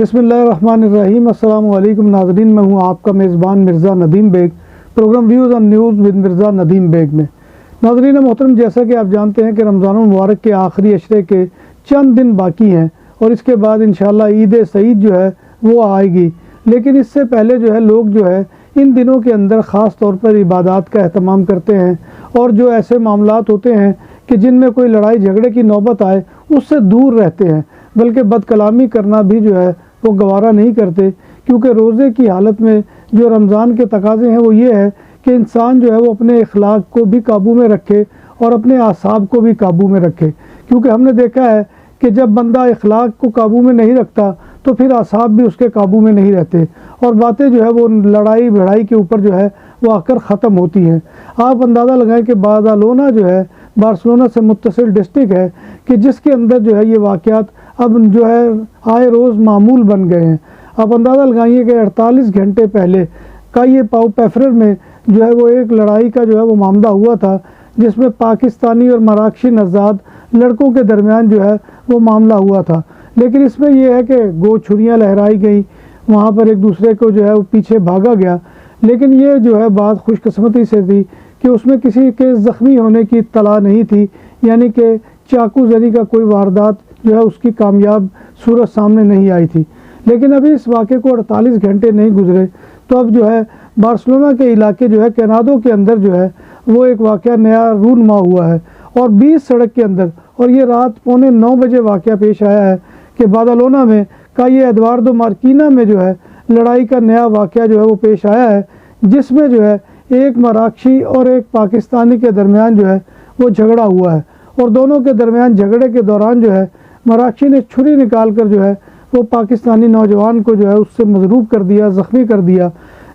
बिस्मिल्लाहिर्रहमानिर्रहीम। अस्सलाम वालेकुम नाज़रीन, मैं हूं आपका मेज़बान Mirza Nadeem Baig. Programme views on news with Mirza Nadeem Baig में नाज़रीन मोहतरम, जैसा कि आप जानते हैं कि रमज़ान मुबारक के आखिरी अशरे के चंद दिन बाकी हैं और इसके बाद इंशाअल्लाह ईद सईद जो है वो आएगी। लेकिन इससे पहले जो है लोग जो है इन दिनों के अंदर ख़ास तौर पर इबादत का अहतमाम करते हैं और जो ऐसे मामलात होते हैं कि जिनमें कोई लड़ाई झगड़े की नौबत आए उससे दूर रहते हैं, बल्कि बदकलामी करना भी जो है वो गवारा नहीं करते। क्योंकि रोज़े की हालत में जो रमज़ान के तकाज़े हैं वो ये है कि इंसान जो है वो अपने अखलाक को भी काबू में रखे और अपने आसाब को भी काबू में रखे। क्योंकि हमने देखा है कि जब बंदा अखलाक को काबू में नहीं रखता तो फिर आसाब भी उसके काबू में नहीं रहते और बातें जो है वो लड़ाई भिड़ाई के ऊपर जो है वो आकर ख़त्म होती हैं। आप अंदाज़ा लगाएं कि बार्सिलोना जो है बार्सिलोना से मुत्तसिल डिस्ट्रिक्ट है कि जिसके अंदर जो है ये वाक़यात अब जो है आए रोज़ मामूल बन गए हैं। आप अंदाज़ा लगाइए कि 48 घंटे पहले का ये पेफरर में जो है वो एक लड़ाई का जो है वो मामला हुआ था, जिसमें पाकिस्तानी और मराकशी नज़ाद लड़कों के दरमियान जो है वो मामला हुआ था। लेकिन इसमें यह है कि गो छुरियाँ लहराई गई, वहाँ पर एक दूसरे को जो है वो पीछे भागा गया। लेकिन ये जो है बात खुशकिस्मती से थी कि उसमें किसी के ज़ख्मी होने की इत्तला नहीं थी, यानी कि चाकू जनी का कोई वारदात जो है उसकी कामयाब सूरत सामने नहीं आई थी। लेकिन अभी इस वाक़े को 48 घंटे नहीं गुजरे तो अब जो है बार्सिलोना के इलाके जो है कैनाडो के अंदर जो है वो एक वाक़या नया रूनमा हुआ है और 20 सड़क के अंदर, और ये रात 8:45 बजे वाक़या पेश आया है कि बार्सिलोना में का ये एडवार्डो मार्किना में जो है लड़ाई का नया वाक़या जो है वो पेश आया है, जिसमें जो है एक मराकशी और एक पाकिस्तानी के दरमियान जो है वो झगड़ा हुआ है। और दोनों के दरमियान झगड़े के दौरान जो है मराकशी ने छुरी निकाल कर जो है वो पाकिस्तानी नौजवान को जो है उससे मजरूब कर दिया, ज़ख्मी कर दिया।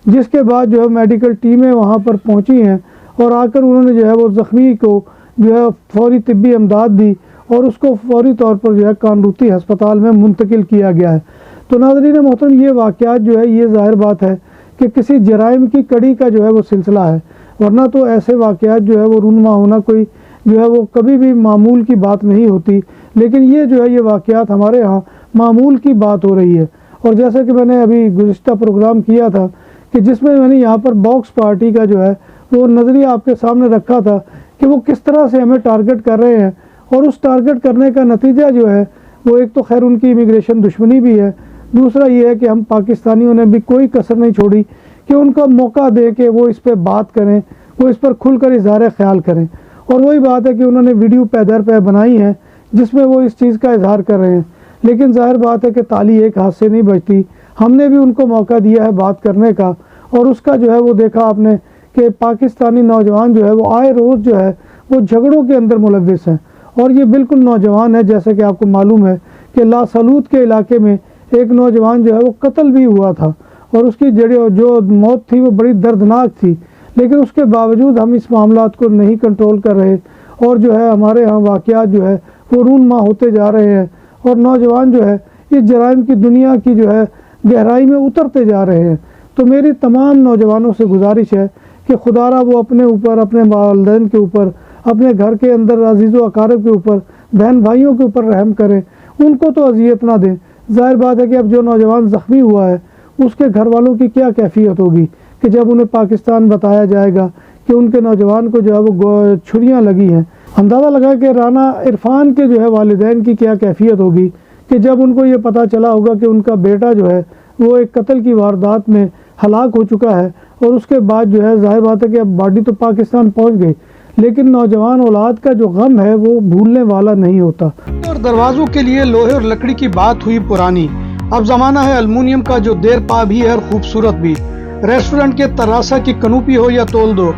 जिसके बाद जो है मेडिकल टीमें वहाँ पर पहुँची हैं और आकर उन्होंने जो है वो ज़ख्मी को जो है फौरी तिब्बी इमदाद दी और उसको फौरी तौर पर जो है कानरूती हस्पताल में मुंतकिल किया गया है। तो नाज़रीन मोहतरम, ये वाक़यात जो है ये ज़ाहिर बात है कि किसी जराइम की कड़ी का जो है वो सिलसिला है, वरना तो ऐसे वाक़यात जो है वो रूनमा होना कोई जो है वो कभी भी मामूल की बात नहीं होती। लेकिन ये जो है ये वाक़यात हमारे यहाँ मामूल की बात हो रही है। और जैसा कि मैंने अभी गुज़िश्ता प्रोग्राम किया था कि जिसमें मैंने यहाँ पर बॉक्स पार्टी का जो है वो नज़रिया आपके सामने रखा था कि वो किस तरह से हमें टारगेट कर रहे हैं, और उस टारगेट करने का नतीजा जो है वो एक तो खैर उनकी इमिग्रेशन दुश्मनी भी है, दूसरा ये है कि हम पाकिस्तानियों ने भी कोई कसर नहीं छोड़ी कि उनको मौका दे कि वो इस पर बात करें, वो इस पर खुलकर इजहार ख्याल करें। और वही बात है कि उन्होंने वीडियो पैदर पे बनाई है जिसमें वो इस चीज़ का इजहार कर रहे हैं। लेकिन ज़ाहिर बात है कि ताली एक हाथ से नहीं बजती। हमने भी उनको मौका दिया है बात करने का, और उसका जो है वो देखा आपने कि पाकिस्तानी नौजवान जो है वो आए रोज़ जो है वो झगड़ों के अंदर मुलव्विस हैं। और ये बिल्कुल नौजवान है, जैसे कि आपको मालूम है कि लासलूत के इलाके में एक नौजवान जो है वो कत्ल भी हुआ था और उसकी जो मौत थी वो बड़ी दर्दनाक थी। लेकिन उसके बावजूद हम इस मामलात को नहीं कंट्रोल कर रहे और जो है हमारे यहाँ वाक़यात जो है वो रूनमा होते जा रहे हैं और नौजवान जो है इस जराइम की दुनिया की जो है गहराई में उतरते जा रहे हैं। तो मेरी तमाम नौजवानों से गुजारिश है कि खुदारा वो अपने ऊपर, अपने वालिदैन के ऊपर, अपने घर के अंदर अजीज़ व अकारब के ऊपर, बहन भाइयों के ऊपर रहम करें, उनको तो अजियत ना दें। ज़ाहिर बात है कि अब जो नौजवान ज़ख्मी हुआ है उसके घर वालों की क्या कैफियत होगी कि जब उन्हें पाकिस्तान बताया जाएगा कि उनके नौजवान को जो है वो छुरियाँ लगी हैं। अंदाज़ा लगा कि राना इरफान के जो है वालिदैन की क्या कैफियत होगी कि जब उनको ये पता चला होगा कि उनका बेटा जो है वो एक कत्ल की वारदात में हलाक हो चुका है। और उसके बाद जो है ज़ाहिर बात है कि अब बॉडी तो पाकिस्तान पहुँच गई, लेकिन नौजवान औलाद का जो गम है वो भूलने वाला नहीं होता। और दरवाज़ों के लिए लोहे और लकड़ी की बात हुई पुरानी, अब ज़माना है अलमुनियम का जो देर पा भी है और खूबसूरत भी। रेस्टोरेंट के तरासा की कनूपी हो या तोल दो,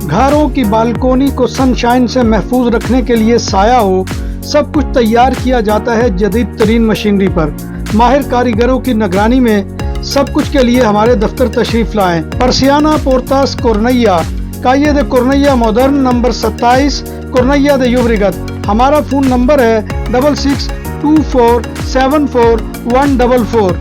घरों की बालकोनी को सनशाइन से महफूज रखने के लिए साया हो, सब कुछ तैयार किया जाता है जदीद तरीन मशीनरी पर। माहिर कारीगरों की निगरानी में सब कुछ के लिए हमारे दफ्तर तशरीफ लाएं। परसियाना पोर्तास कोर्नैया, काये दे कोर्नैया मॉडर्न, नंबर 27 कोर्नैया दे युवरिगत। हमारा फ़ोन नंबर है 6624741144।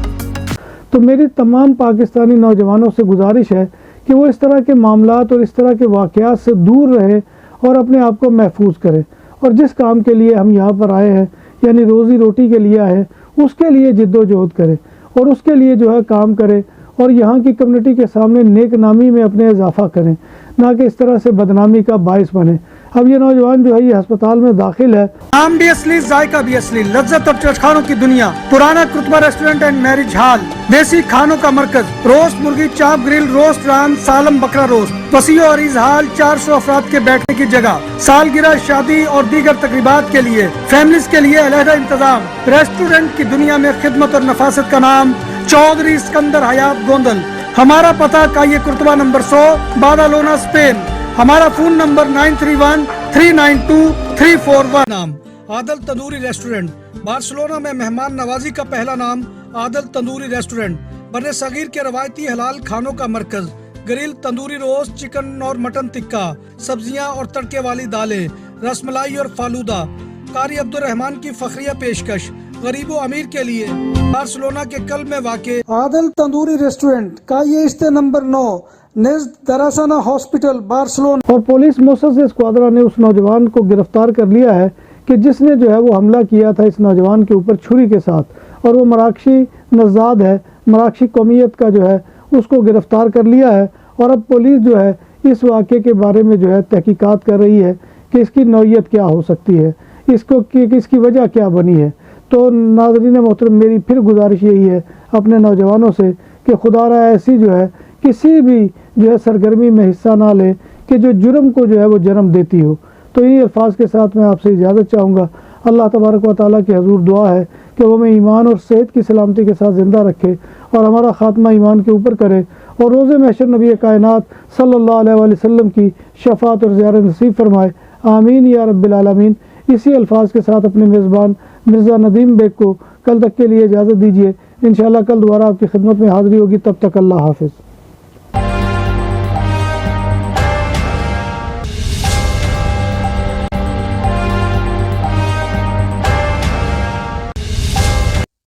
तो मेरी तमाम पाकिस्तानी नौजवानों से गुजारिश है कि वो इस तरह के मामलात और इस तरह के वाक़यात से दूर रहें और अपने आप को महफूज करें। और जिस काम के लिए हम यहाँ पर आए हैं, यानी रोज़ी रोटी के लिए आए हैं, उसके लिए जिद्दोजहद करें। اور اس کے لیے جو ہے کام کریں اور یہاں کی کمیونٹی کے سامنے نیک نامی میں اپنے اضافہ کریں، نہ کہ اس طرح سے بدنامی کا باعث بنے۔ اب یہ نوجوان جو ہے یہ ہسپتال میں داخل ہے۔ نام بھی اصلی، ذائقہ بھی اصلی، لذت اور چٹخانوں کی دنیا، پرانا کرتبہ ریسٹورنٹ اینڈ میرج ہال، دیسی کھانوں کا مرکز، روسٹ مرغی، چاپ گرل، روسٹ ران، سالم بکرا روسٹ، وسیع و عریض ہال، 400 افراد کے بیٹھنے کی جگہ، سالگرہ، شادی اور دیگر تقریبات کے لیے، فیملیز کے لیے علیحدہ انتظام۔ ریسٹورنٹ کی دنیا میں خدمت اور نفاست کا نام چودھری اسکندر حیات گوندل۔ ہمارا پتہ کائیے کرتبہ نمبر 100، بادالونا، اسپین۔ ہمارا فون نمبر 9313923341۔ نام عادل تندوری ریسٹورنٹ، بارسلونا میں مہمان نوازی کا پہلا نام عادل تندوری ریسٹورنٹ، بر صغیر کے روایتی حلال کھانوں کا مرکز، گرل، تندوری روسٹ، چکن اور مٹن ٹکا، سبزیاں اور تڑکے والی دالیں، رس ملائی اور فالودہ، قاری عبدالرحمان کی فخریہ پیشکش، غریب و امیر کے لیے، بارسلونا کے قلب میں واقع عادل تندوری ریسٹورنٹ، کائیے اسٹے نمبر 9، نزد دراسانہ ہاسپٹل، بارسلونا۔ اور پولیس موسس اسکواڈرا نے اس نوجوان کو گرفتار کر لیا ہے کہ جس نے جو ہے وہ حملہ کیا تھا اس نوجوان کے اوپر چھری کے ساتھ، اور وہ مراکشی نژاد ہے، مراکشی قومیت کا جو ہے اس کو گرفتار کر لیا ہے۔ اور اب پولیس جو ہے اس واقعے کے بارے میں جو ہے تحقیقات کر رہی ہے کہ اس کی نوعیت کیا ہو سکتی ہے، اس کی وجہ کیا بنی ہے۔ تو ناظرین محترم، میری پھر گزارش یہی ہے اپنے نوجوانوں سے کہ خدا را ایسی جو ہے کسی بھی جو ہے سرگرمی میں حصہ نہ لے کہ جو جرم کو جو ہے وہ جنم دیتی ہو۔ تو انہی الفاظ کے ساتھ میں آپ سے اجازت چاہوں گا۔ اللہ تبارک و تعالیٰ کی حضور دعا ہے کہ وہ ہمیں ایمان اور صحت کی سلامتی کے ساتھ زندہ رکھے اور ہمارا خاتمہ ایمان کے اوپر کرے، اور روز محشر نبی کائنات صلی اللہ علیہ وآلہ وسلم کی شفاعت اور زیارت نصیب فرمائے، آمین یا رب العالمین۔ اسی الفاظ کے ساتھ اپنے میزبان مرزا ندیم بیگ کو کل تک کے لیے اجازت دیجیے۔ انشاءاللہ کل دوبارہ آپ کی خدمت میں حاضری ہوگی، تب تک اللہ حافظ۔